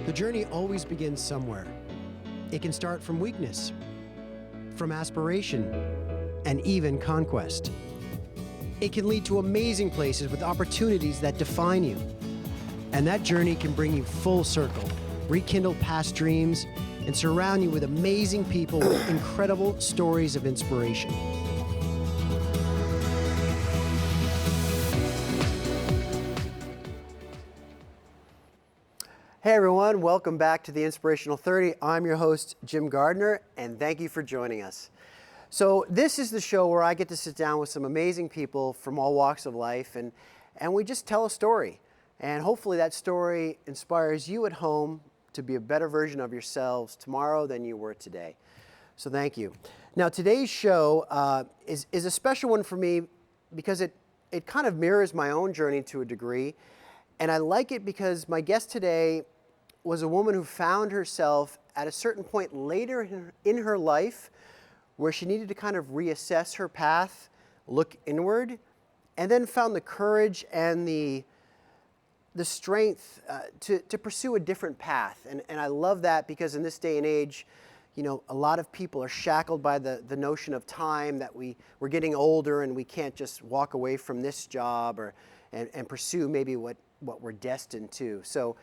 The journey always begins somewhere. It can start from weakness, from aspiration, and even conquest. It can lead to amazing places with opportunities that define you. And that journey can bring you full circle, rekindle past dreams, and surround you with amazing people with incredible stories of inspiration. Hey everyone, welcome back to the Inspirational 30. I'm your host, Jim Gardiner, and thank you for joining us. So this is the show where I get to sit down with some amazing people from all walks of life, and we just tell a story. And hopefully that story inspires you at home to be a better version of yourselves tomorrow than you were today. So thank you. Now today's show is a special one for me because it kind of mirrors my own journey to a degree. And I like it because my guest today was a woman who found herself at a certain point later in her life where she needed to kind of reassess her path, look inward, and then found the courage and the strength to pursue a different path. And I love that because in this day and age, you know, a lot of people are shackled by the notion of time, that we're getting older and we can't just walk away from this job and pursue maybe what we're destined to. So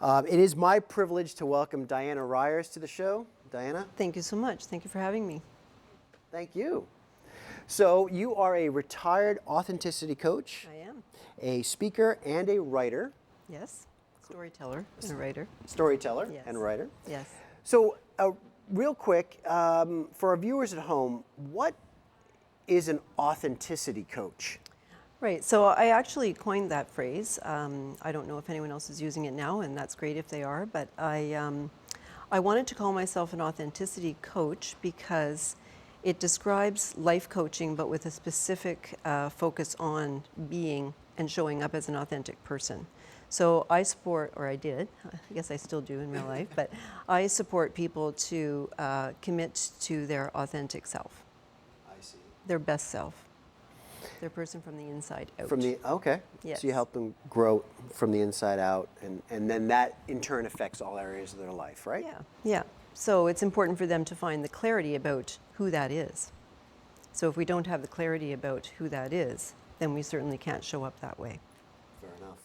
it is my privilege to welcome Diana Reyers to the show. Diana? Thank you so much. Thank you for having me. Thank you. So you are a retired authenticity coach. I am. A speaker and a writer. Yes. Storyteller and a writer. Storyteller Yes. and writer. Yes. So real quick, for our viewers at home, what is an authenticity coach? Right. So I actually coined that phrase. I don't know if anyone else is using it now, and that's great if they are, but I wanted to call myself an authenticity coach because it describes life coaching, but with a specific focus on being and showing up as an authentic person. So I support, or I did, I guess I still do in real life, but I support people to commit to their authentic self. I see. Their best self. Their person from the inside out. Okay. Yes. So you help them grow from the inside out, and then that in turn affects all areas of their life, right? Yeah, yeah. So it's important for them to find the clarity about who that is. So if we don't have the clarity about who that is, then we certainly can't show up that way. Fair enough.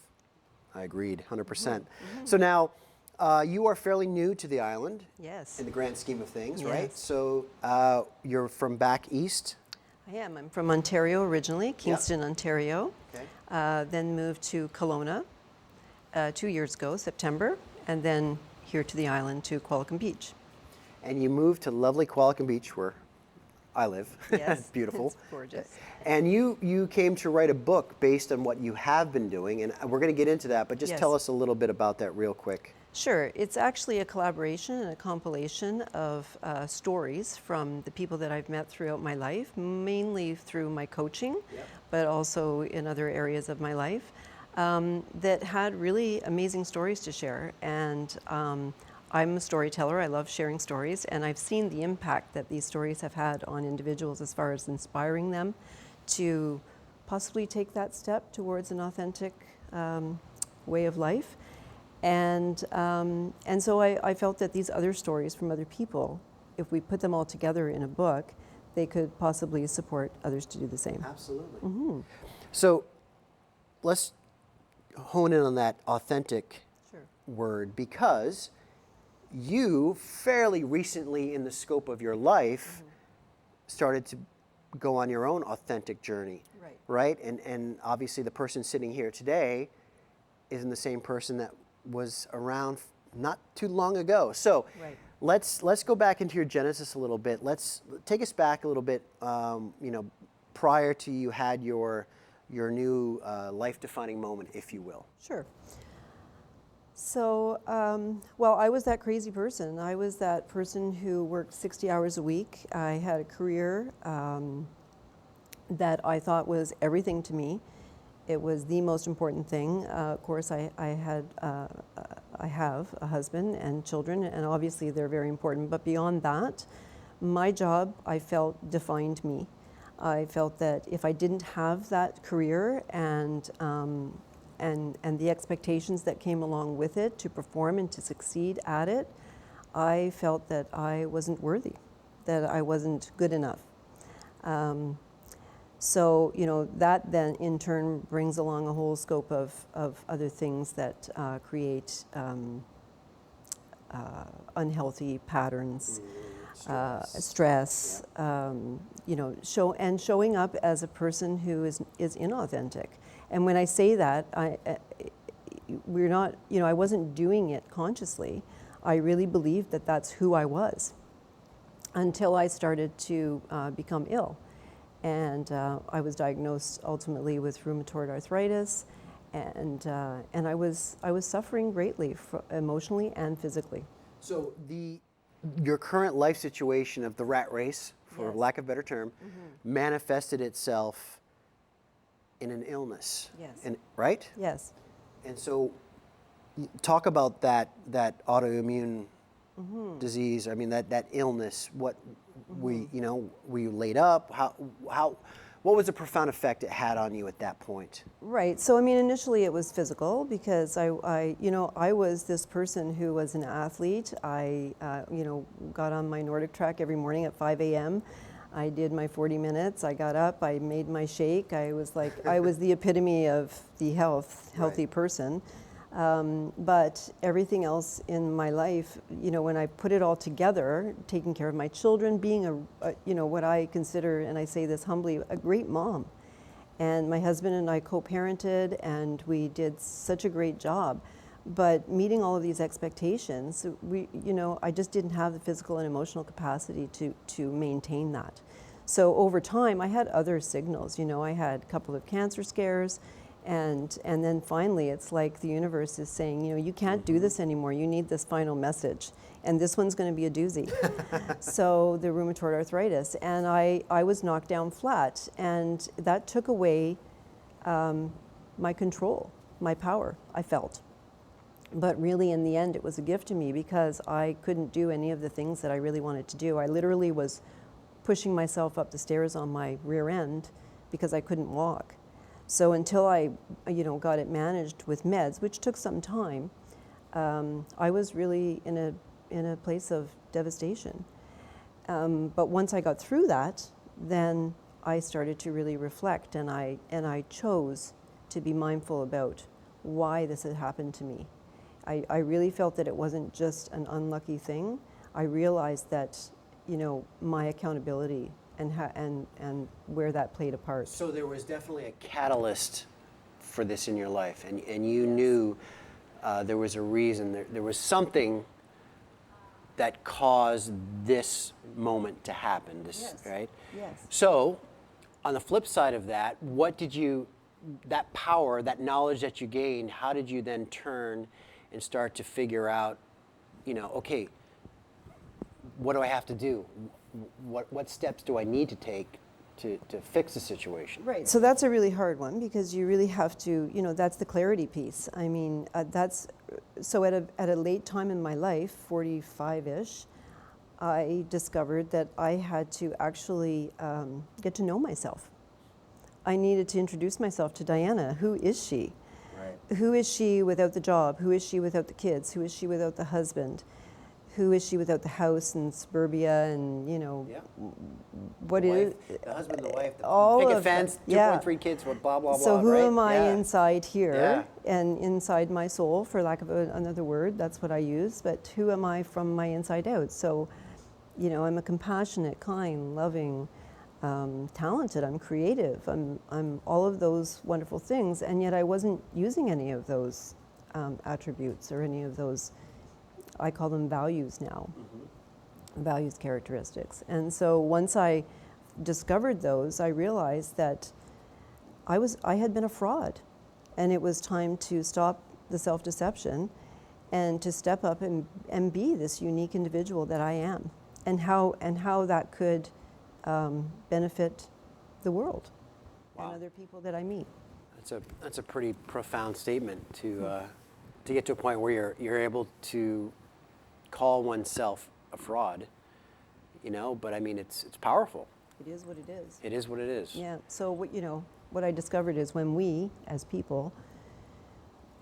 I agreed, 100%. Mm-hmm. So now, you are fairly new to the island. Yes. In the grand scheme of things, Yes. right? So you're from back east? I am. I'm from Ontario originally, Kingston, Ontario. Okay. Then moved to Kelowna 2 years ago, September, and then here to the island to Qualicum Beach. And you moved to lovely Qualicum Beach, where I live. Yes. Beautiful. It's gorgeous. And you came to write a book based on what you have been doing, and we're going to get into that, but just Yes. tell us a little bit about that real quick. Sure. It's actually a collaboration and a compilation of stories from the people that I've met throughout my life, mainly through my coaching, but also in other areas of my life, that had really amazing stories to share. And I'm a storyteller. I love sharing stories, and I've seen the impact that these stories have had on individuals as far as inspiring them to possibly take that step towards an authentic way of life. And so I felt that these other stories from other people, if we put them all together in a book, they could possibly support others to do the same. Absolutely. Mm-hmm. So let's hone in on that authentic Sure. word, because you fairly recently in the scope of your life started to go on your own authentic journey. Right. Right? And obviously the person sitting here today isn't the same person that was around not too long ago. So Right. let's go back into your genesis a little bit. Let's take us back a little bit, prior to you had your new life-defining moment, if you will. Sure. So, well, I was that crazy person. I was that person who worked 60 hours a week. I had a career that I thought was everything to me. It was the most important thing. Of course, I have a husband and children, and obviously they're very important. But beyond that, my job, I felt, defined me. I felt that if I didn't have that career and and the expectations that came along with it to perform and to succeed at it, I felt that I wasn't worthy, that I wasn't good enough. So, that then in turn brings along a whole scope of other things that create unhealthy patterns, stress, showing up as a person who is inauthentic. And when I say that, we're not, I wasn't doing it consciously. I really believed that that's who I was until I started to become ill. And I was diagnosed ultimately with rheumatoid arthritis, and I was suffering greatly, emotionally and physically. So your current life situation of the rat race, for Yes. lack of a better term, manifested itself in an illness. Yes. Right? Yes. And so, talk about that autoimmune disease. I mean, that illness. What were you laid up? What was the profound effect it had on you at that point? Right. So, I mean, initially it was physical because I was this person who was an athlete. I, got on my Nordic track every morning at 5 a.m. I did my 40 minutes. I got up. I made my shake. I was the epitome of the healthy person. But everything else in my life, when I put it all together, taking care of my children, being what I consider, and I say this humbly, a great mom. And my husband and I co-parented, and we did such a great job. But meeting all of these expectations, I just didn't have the physical and emotional capacity to maintain that. So over time, I had other signals. I had a couple of cancer scares. And then finally, it's like the universe is saying, you can't do this anymore. You need this final message. And this one's going to be a doozy. So the rheumatoid arthritis. And I was knocked down flat. And that took away my control, my power, I felt. But really, in the end, it was a gift to me because I couldn't do any of the things that I really wanted to do. I literally was pushing myself up the stairs on my rear end because I couldn't walk. So until I, got it managed with meds, which took some time, I was really in a place of devastation. But once I got through that, then I started to really reflect, and I chose to be mindful about why this had happened to me. I really felt that it wasn't just an unlucky thing. I realized that, my accountability and where that played a part. So there was definitely a catalyst for this in your life, and you knew there was a reason, there was something that caused this moment to happen, right? Yes. So on the flip side of that, that power, that knowledge that you gained, how did you then turn and start to figure out, okay, what do I have to do? What steps do I need to take to fix the situation? Right. So that's a really hard one because you really have to, that's the clarity piece. I mean, so at a late time in my life, 45-ish, I discovered that I had to actually get to know myself. I needed to introduce myself to Diana. Who is she? Right. Who is she without the job? Who is she without the kids? Who is she without the husband? Who is she without the house in suburbia and, what is the husband, the wife, all picket of fence, yeah. 2.3 kids, blah, blah, blah, So who right? am I Yeah. inside here Yeah. and inside my soul, for lack of another word, that's what I use, but who am I from my inside out? So, I'm a compassionate, kind, loving, talented, I'm creative, I'm all of those wonderful things, and yet I wasn't using any of those attributes or any of those, I call them values now, values characteristics. And so once I discovered those, I realized that I had been a fraud, and it was time to stop the self-deception and to step up and be this unique individual that I am, and how that could benefit the world and other people that I meet. That's a pretty profound statement to get to a point where you're able to call oneself a fraud, but I mean it's powerful. It is what it is. It is what it is. Yeah. So what I discovered is when we as people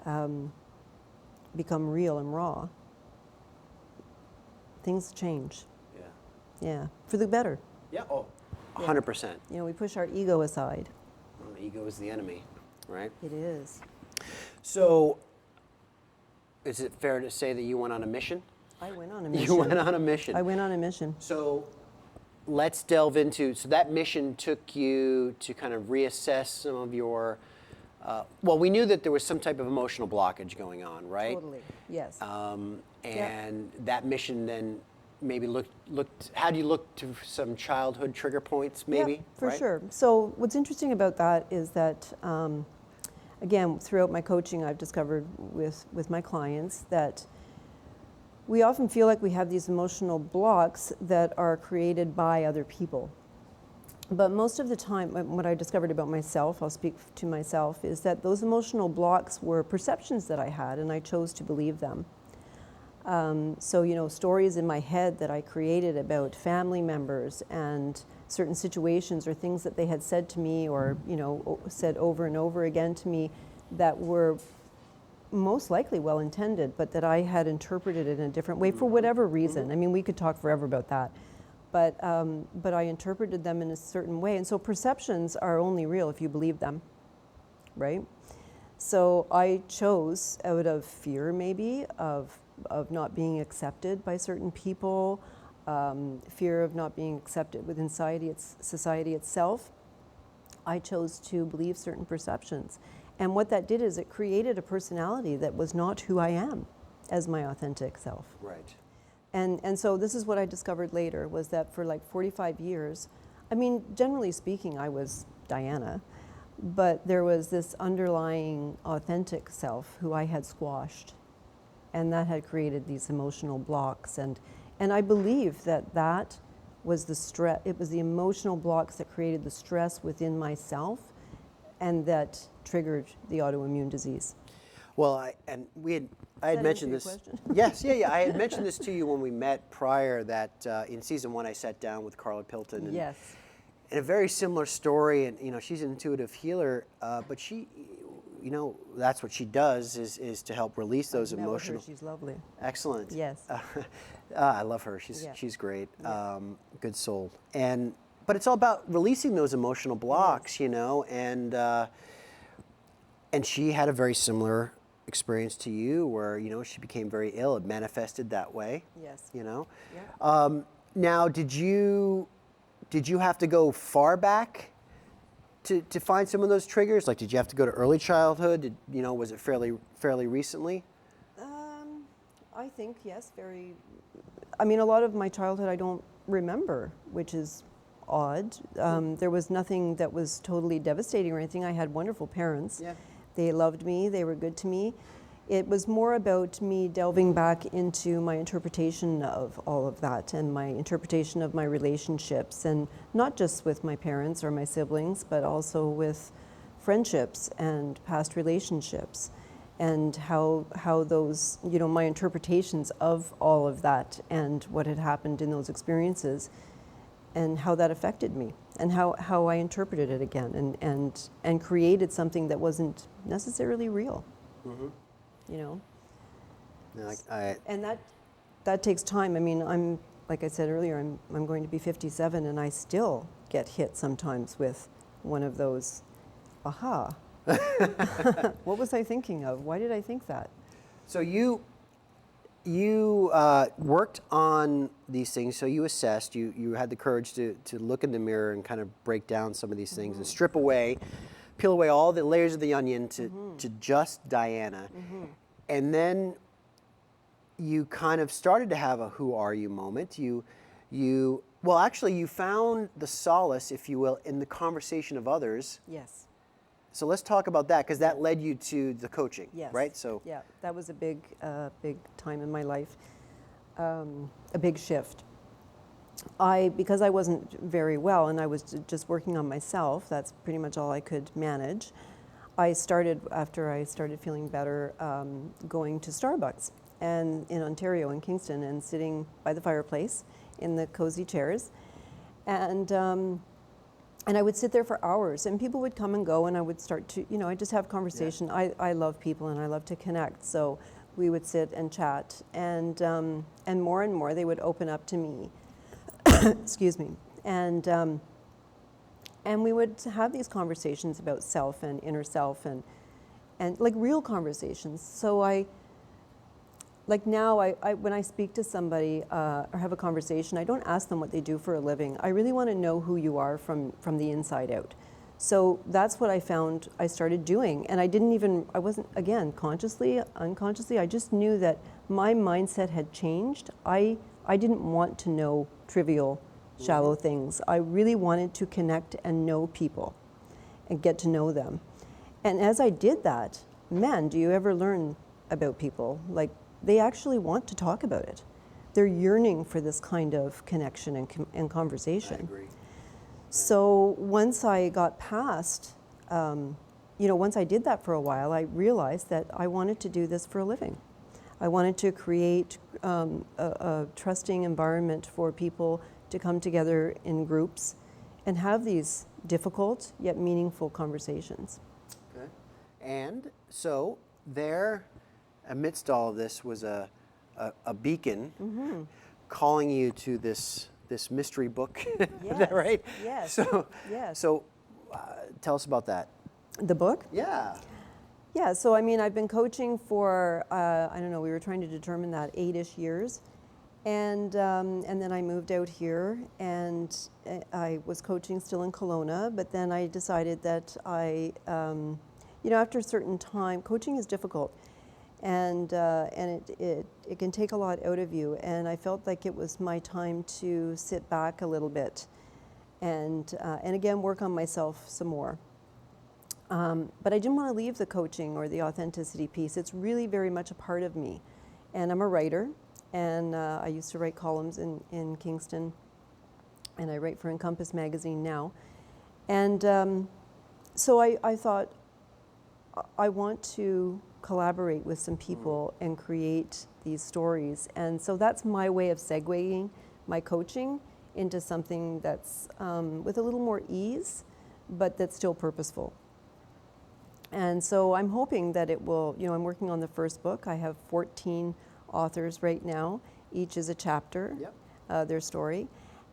become real and raw, things change. Yeah. Yeah, for the better. Yeah. Oh, Yeah. 100%. You know, we push our ego aside. Well, ego is the enemy, right? It is. So, is it fair to say that you went on a mission? I went on a mission. You went on a mission. I went on a mission. So, let's delve into, so that mission took you to kind of reassess some of your, well, we knew that there was some type of emotional blockage going on, right? Totally, yes. And that mission then maybe looked, how do you look to some childhood trigger points maybe? Yeah, for right? sure. So what's interesting about that is that, again, throughout my coaching, I've discovered with my clients that we often feel like we have these emotional blocks that are created by other people. But most of the time, what I discovered about myself, I'll speak to myself, is that those emotional blocks were perceptions that I had, and I chose to believe them. So, you know, stories in my head that I created about family members and certain situations or things that they had said to me or, you know, said over and over again to me that were most likely well-intended, but that I had interpreted it in a different way for whatever reason. I mean, we could talk forever about that. But I interpreted them in a certain way. And so perceptions are only real if you believe them, right? So I chose out of fear maybe of not being accepted by certain people, fear of not being accepted within society itself. I chose to believe certain perceptions. And what that did is it created a personality that was not who I am as my authentic self. Right. And so this is what I discovered later, was that for like 45 years, I mean, generally speaking, I was Diana, but there was this underlying authentic self who I had squashed, and that had created these emotional blocks. And I believe that was the stress, it was the emotional blocks that created the stress within myself and that triggered the autoimmune disease. Well, I had mentioned this. Yes, yeah. I had mentioned this to you when we met prior. That in season 1, I sat down with Carla Pilton. And, Yes. and a very similar story. And you know, she's an intuitive healer, but she, you know, that's what she does is to help release those emotional. She's lovely. Excellent. Yes. I love her. She's great. Good soul. But it's all about releasing those emotional blocks, you know, and she had a very similar experience to you where, you know, she became very ill. It manifested that way. Yes. You know? Yeah. Now, did you have to go far back to find some of those triggers? Like, did you have to go to early childhood? Was it fairly recently? I think, yes, I mean, a lot of my childhood I don't remember, which is odd. There was nothing that was totally devastating or anything. I had wonderful parents. Yeah. They loved me, they were good to me. It was more about me delving back into my interpretation of all of that and my interpretation of my relationships, and not just with my parents or my siblings, but also with friendships and past relationships, and how those, you know, my interpretations of all of that and what had happened in those experiences and how that affected me, and how I interpreted it again and created something that wasn't necessarily real. Mm-hmm. You know? No, and that takes time. I mean, I'm, like I said earlier, I'm going to be 57, and I still get hit sometimes with one of those, aha. What was I thinking of? Why did I think that? So you worked on these things, so you assessed, you had the courage to look in the mirror and kind of break down some of these things and peel away all the layers of the onion to just Diana. And then you kind of started to have a who are you moment. You found the solace, if you will, in the conversation of others. Yes. So let's talk about that, because that led you to the coaching, yes. right? So yeah, that was a big time in my life, a big shift. Because I wasn't very well and I was just working on myself, that's pretty much all I could manage. After I started feeling better, going to Starbucks and in Ontario, in Kingston, and sitting by the fireplace in the cozy chairs. And And I would sit there for hours, and people would come and go, and I would start to, I just have conversation. Yeah. I love people, and I love to connect. So we would sit and chat, and more they would open up to me. Excuse me. And we would have these conversations about self and inner self, and like real conversations. So now, when I speak to somebody or have a conversation, I don't ask them what they do for a living. I really want to know who you are from the inside out. So that's what I found I started doing. And I wasn't, again, consciously, unconsciously, I just knew that my mindset had changed. I didn't want to know trivial, shallow things. I really wanted to connect and know people and get to know them. And as I did that, man, do you ever learn about people? Like, they actually want to talk about it. They're yearning for this kind of connection and conversation. I agree. So once I got past, once I did that for a while, I realized that I wanted to do this for a living. I wanted to create a trusting environment for people to come together in groups and have these difficult yet meaningful conversations. Okay. And so there, amidst all of this, was a beacon calling you to this mystery book. Yes. Is that right? Yes. So, yes. So tell us about that. The book? Yeah. Yeah, so I've been coaching for, we were trying to determine that 8-ish years. And then I moved out here, and I was coaching still in Kelowna, but then I decided that after a certain time, coaching is difficult. And it can take a lot out of you. And I felt like it was my time to sit back a little bit and again, work on myself some more. But I didn't want to leave the coaching or the authenticity piece. It's really very much a part of me. And I'm a writer, and I used to write columns in Kingston, and I write for Encompass magazine now. And so I thought, I want to collaborate with some people and create these stories. And so that's my way of segueing my coaching into something that's with a little more ease, but that's still purposeful. And so I'm hoping that it will, I'm working on the first book. I have 14 authors right now. Each is a chapter, their story.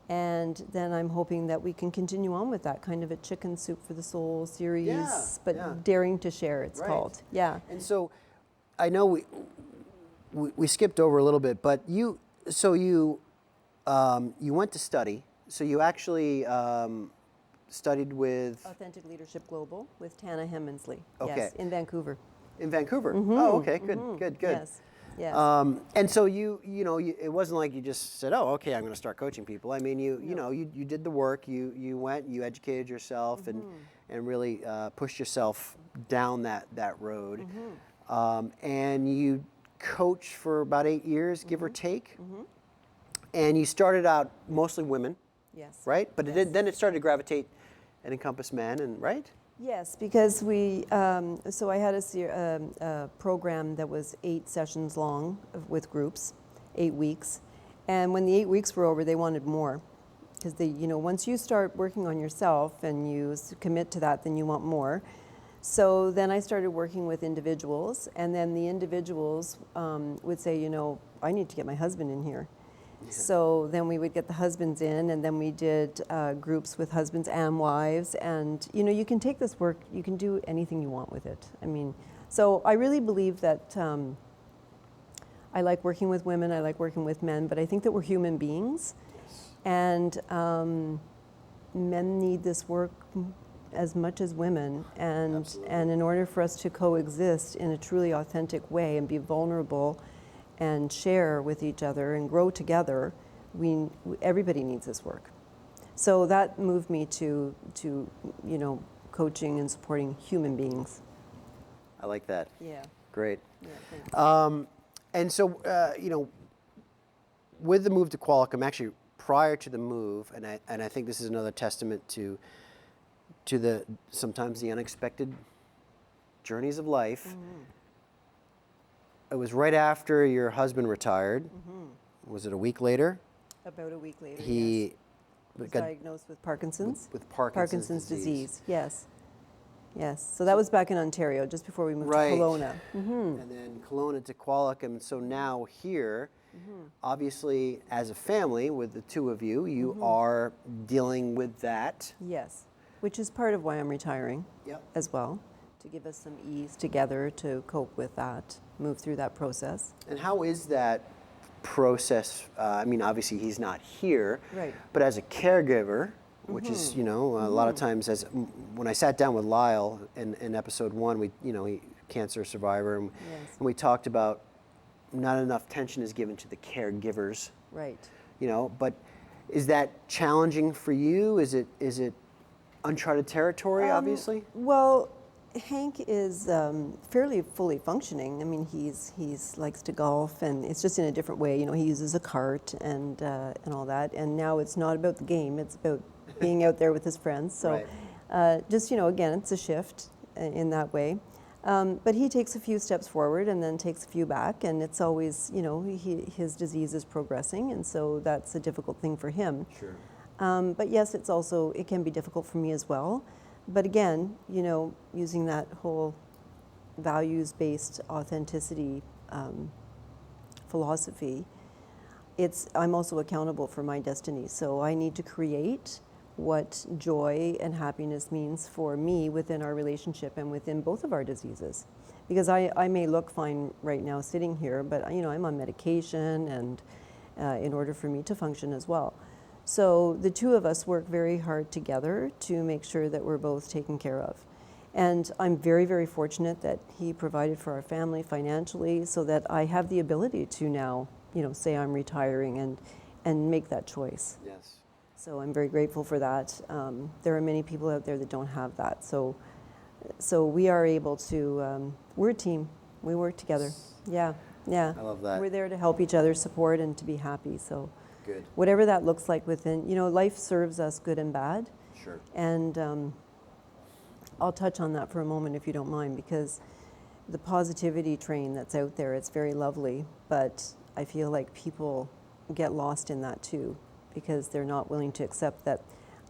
And then I'm hoping that we can continue on with that kind of a Chicken Soup for the Soul series, but Daring to Share, it's called. Yeah. And so I know we skipped over a little bit, but you went to study. So you actually studied with Authentic Leadership Global with Tana Hemmensley. Okay. Yes, in Vancouver. In Vancouver. Oh, okay, good. Yes. Yes. And so it wasn't like you just said, "Oh, okay, I'm going to start coaching people." I mean, you did the work. You went, you educated yourself, and really pushed yourself down that road. And you coached for about 8 years, give or take. And you started out mostly women. Yes. Right, but then it started to gravitate and encompass men, and right. Yes, because so I had a program that was 8 sessions long with groups, 8 weeks. And when the 8 weeks were over, they wanted more. Because once you start working on yourself and you commit to that, then you want more. So then I started working with individuals, and then the individuals would say, I need to get my husband in here. So then we would get the husbands in, and then we did groups with husbands and wives. And, you can take this work, you can do anything you want with it. I mean, so I really believe that I like working with women, I like working with men, but I think that we're human beings. And men need this work as much as women. And in order for us to coexist in a truly authentic way and be vulnerable and share with each other and grow together, everybody needs this work. So that moved me to coaching and supporting human beings. I like that. Yeah. Great. Yeah, thanks. And so, with the move to Qualicum, actually prior to the move, and I think this is another testament to sometimes the unexpected journeys of life. It was right after your husband retired. Was it a week later? About a week later, He yes. was diagnosed with Parkinson's. With Parkinson's disease. Yes. Yes. So that was back in Ontario, just before we moved to Kelowna. And then Kelowna to Qualicum. And so now here, obviously, as a family with the two of you, you are dealing with that. Yes. Which is part of why I'm retiring as well, to give us some ease together to cope with that, move through that process. And how is that process? I mean, obviously he's not here, but as a caregiver, which is, you know, a lot of times, when I sat down with Lyle in episode 1, he cancer survivor, and we talked about not enough attention is given to the caregivers. Right. You know, but is that challenging for you? Is it uncharted territory, obviously? Well, Hank is fairly fully functioning. I mean, he's likes to golf, and it's just in a different way. You know, he uses a cart and all that. And now it's not about the game; it's about being out there with his friends. So, just, you know, again, it's a shift in that way. But he takes a few steps forward and then takes a few back, and it's always, you know, his disease is progressing, and so that's a difficult thing for him. Sure. But yes, it can be difficult for me as well. But again, you know, using that whole values-based authenticity philosophy, I'm also accountable for my destiny. So I need to create what joy and happiness means for me within our relationship and within both of our diseases. Because I may look fine right now sitting here, but, you know, I'm on medication, and in order for me to function as well. So the two of us work very hard together to make sure that we're both taken care of. And I'm very, very fortunate that he provided for our family financially, so that I have the ability to now, you know, say I'm retiring and make that choice. Yes. So I'm very grateful for that. There are many people out there that don't have that. So we are able to, we're a team. We work together. Yeah, yeah. I love that. We're there to help each other, support, and to be happy. So good. Whatever that looks like within, you know, life serves us good and bad. Sure. And I'll touch on that for a moment if you don't mind, because the positivity train that's out there, it's very lovely, but I feel like people get lost in that too, because they're not willing to accept that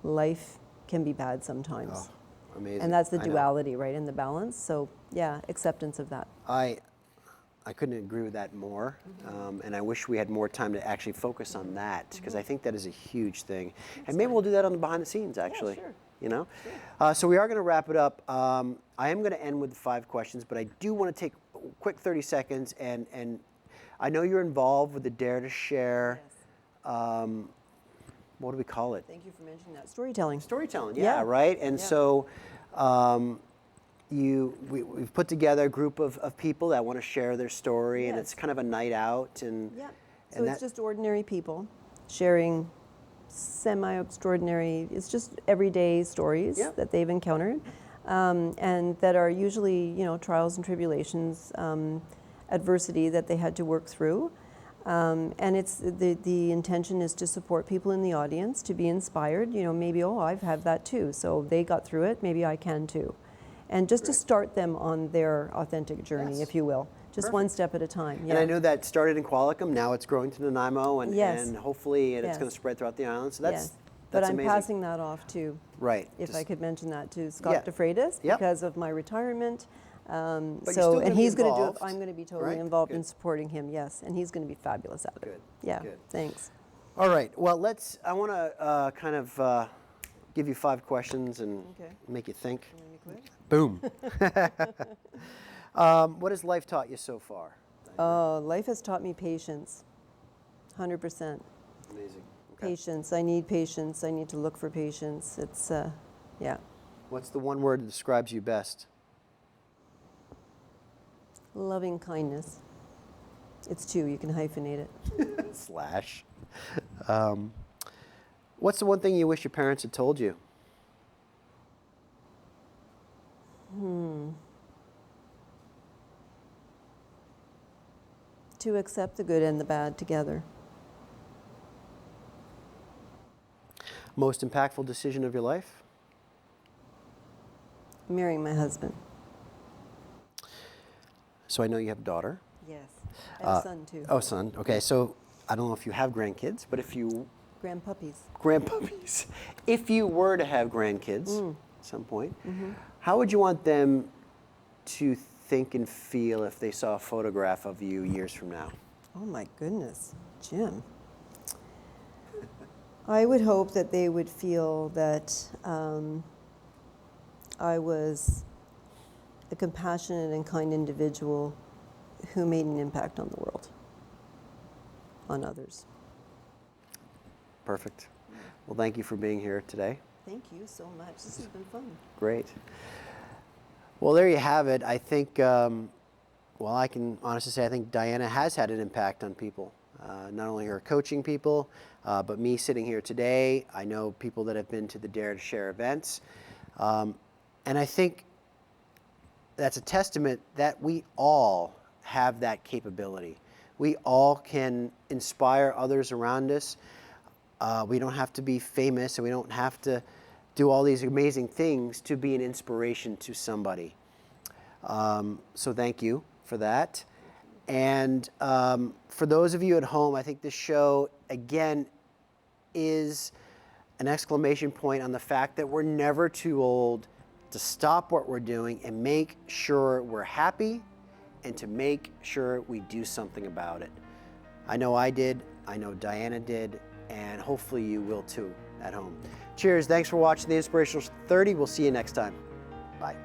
life can be bad sometimes. Oh, amazing. And that's the duality, right, and the balance. So yeah, acceptance of that. I couldn't agree with that more, and I wish we had more time to actually focus on that, because I think that is a huge thing. And maybe we'll do that on the behind the scenes, actually. Yeah, sure. You know? Sure. So we are going to wrap it up. I am going to end with 5 questions, but I do want to take a quick 30 seconds, and I know you're involved with the Dare to Share. Yes. What do we call it? Thank you for mentioning that. Storytelling. Storytelling, yeah. Right? And so we've put together a group of people that want to share their story, and it's kind of a night out. And so it's just ordinary people sharing semi-extraordinary, it's just everyday stories that they've encountered, and that are usually, you know, trials and tribulations, adversity that they had to work through. And it's the intention is to support people in the audience, to be inspired, you know, maybe, I've had that too, so they got through it, maybe I can too. And just to start them on their authentic journey, if you will. Just one step at a time. And I know that started in Qualicum, now it's growing to Nanaimo, and hopefully it's going to spread throughout the island. So that's but I'm amazing. Passing that off to, if I could mention that, to Scott DeFreitas, because of my retirement. And he's going to do it. I'm going to be totally involved in supporting him, and he's going to be fabulous at it. Good. Yeah, thanks. All right, well, I want to kind of give you 5 questions and make you think. Boom. What has life taught you so far? Life has taught me patience, 100%. Amazing. Okay. Patience. I need patience. I need to look for patience. It's, What's the one word that describes you best? Loving kindness. It's 2. You can hyphenate it. Slash. What's the one thing you wish your parents had told you? To accept the good and the bad together. Most impactful decision of your life? Marrying my husband. So I know you have a daughter. Yes. I have a son too. Oh, son. Okay, so I don't know if you have grandkids, but if you Grandpuppies. Grandpuppies. If you were to have grandkids at some point, how would you want them to think and feel if they saw a photograph of you years from now? Oh my goodness, Jim. I would hope that they would feel that I was a compassionate and kind individual who made an impact on the world, on others. Perfect. Well, thank you for being here today. Thank you so much. This has been fun. Great. Well, there you have it. I think, well, I can honestly say I think Diana has had an impact on people. Not only her coaching people, but me sitting here today. I know people that have been to the Dare to Share events. And I think that's a testament that we all have that capability. We all can inspire others around us. We don't have to be famous, and we don't have to do all these amazing things to be an inspiration to somebody. So thank you for that. And for those of you at home, I think this show, again, is an exclamation point on the fact that we're never too old to stop what we're doing and make sure we're happy and to make sure we do something about it. I know I did, I know Diana did, and hopefully you will too at home. Cheers, thanks for watching the Inspirational 30. We'll see you next time. Bye.